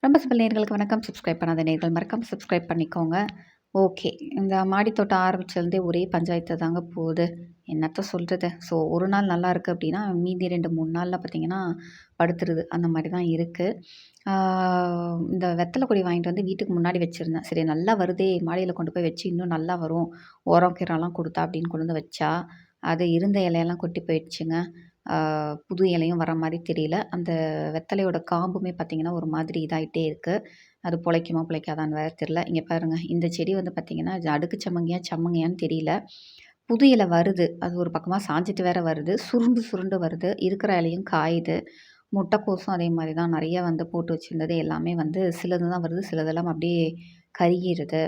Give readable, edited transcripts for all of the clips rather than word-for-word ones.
ரொம்ப சிம்பிள் நேயர்களுக்கு வணக்கம். சப்ஸ்கிரைப் பண்ணாத நேயர்கள் மறக்காம சப்ஸ்கிரைப் பண்ணிக்கோங்க. ஓகே. இந்த மாடி தோட்டம் ஆரம்பிச்சதுலேருந்தே ஒரே பஞ்சாயத்து தாங்க போகுது. என்னத்த சொல்றது? ஸோ ஒரு நாள் நல்லா இருக்கு அப்டின்னா, மீதி 2, 3 நாள்ல பார்த்தீங்கன்னா, படுத்துருது. அந்த மாரி தான் இருக்கு. ஆ இந்த வெத்தல கொடி வாங்கிட்டு வந்து வீட்டுக்கு முன்னாடி வச்சிருந்தேன். சரி நல்லா வருதே! மாடியில கொண்டு போய் வச்சு இன்னும் நல்லா வரும். உரம், கிரம்லாம் குடுத்தா அப்டின்னு கொண்டு வந்து வச்சா, அது இருந்த இலையெல்லாம் கொட்டி போயிடுச்சுங்க. ஆ புது இலையும் வர மாரி தெரியல. அந்த வெத்தலையோட காம்புமே பார்த்தீங்கன்னா, ஒரு மாதிரி இதாயிட்டே இருக்கு. அது பொழைக்குமா, பொழைக்காதான்னு வேற தெரியல. இங்க பாருங்க, இந்த செடி வந்து பார்த்தீங்கன்னா, இது அடுக்கு சம்மங்கியா, சம்மங்கியான்னு தெரியல. புது இலை வருது. அது ஒரு பக்கமா சாஞ்சிட்டு வேற வருது. சுருண்டு சுருண்டு வருது. இருக்கிற இலையும் காயுது. முட்டைக்கோசும் அதே மாரி தான் நெறைய வந்து போட்டு வச்சிருந்தது எல்லாமே வந்து சிலது தான் வருது. சிலதெல்லாம் அப்படியே கருகிருது.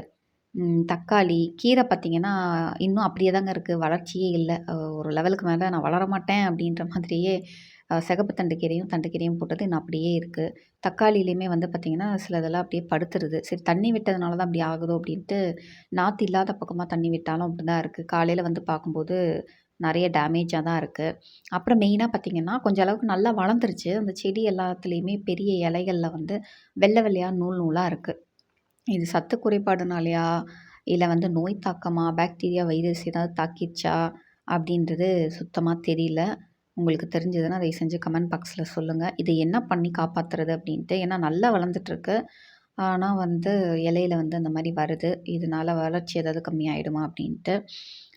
தக்காளி, கீரை பார்த்தீங்கன்னா, இன்னும் அப்படியே தாங்க இருக்கு. வளர்ச்சியே இல்ல. ஒரு லெவலுக்கு மேல நான் வளர மாட்டேன் அப்படின்ற மாதிரியே சிகப்பு தண்டு கீரையும், தண்டு கீரையும் போட்டது இன்னும் அப்படியே இருக்கு. தக்காளியிலயுமே வந்து பார்த்தீங்கன்னா, சிலதெல்லாம் அப்படியே படுத்துருது. சரி தண்ணி விட்டதுனால தான் அப்படி ஆகுதோ அப்படின்ட்டு, நாத்து இல்லாத பக்கமா தண்ணி விட்டாலும் அப்படிதான் இருக்கு. காலையில வந்து பார்க்கும்போது நெறைய டேமேஜா தான் இருக்கு. அப்புறம் மெயினா பார்த்தீங்கன்னா, கொஞ்சம் அளவுக்கு நல்லா வளர்ந்துருச்சு. அந்த செடி எல்லாத்துலயுமே பெரிய இலைகள்ல வந்து வெள்ள வெள்ளையா நூல் நூலா இருக்கு. இது சத்து குறைபாடுனாலயா? இல்ல வந்து நோய் தாக்கமா? பாக்டீரியா, வைரஸ் ஏதாவது தாக்கிருச்சா? அப்படின்றது சுத்தமா தெரியல. உங்களுக்கு தெரிஞ்சதுன்னா தயவு செஞ்சு கமெண்ட் பாக்ஸ்ல சொல்லுங்க. இத என்ன பண்ணி காப்பாத்துறது அப்படின்ட்டு. ஏன்னா நல்லா வளர்ந்துட்டுருக்கு. ஆனா வந்து இலையில வந்து அந்த மாரி வருது. இதனால வளர்ச்சி ஏதாவது கம்மியாயிடுமா அப்படின்ட்டு.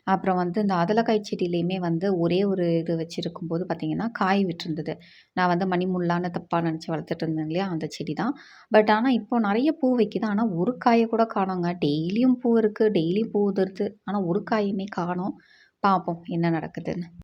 அப்புறம் வந்து இந்த அதலக்காய் செடியிலயுமே வந்து ஒரே ஒரு இது வச்சிருக்கும்போது பார்த்தீங்கன்னா, காய் விட்டுருந்தது. நான் வந்து மணி முல்லான்னு தப்பா நெனச்சு வளர்த்துட்டு இருந்தேன் இல்லையா? அந்த செடி தான். பட் ஆனா இப்போ நெறைய பூ வைக்குது. ஆனா ஒரு காய கூட காணோங்க. டெய்லியும் பூ இருக்கு. டெய்லியும் பூ உதிருது. ஆனா ஒரு காயுமே காணோம். பார்ப்போம் என்ன நடக்குதுன்னு.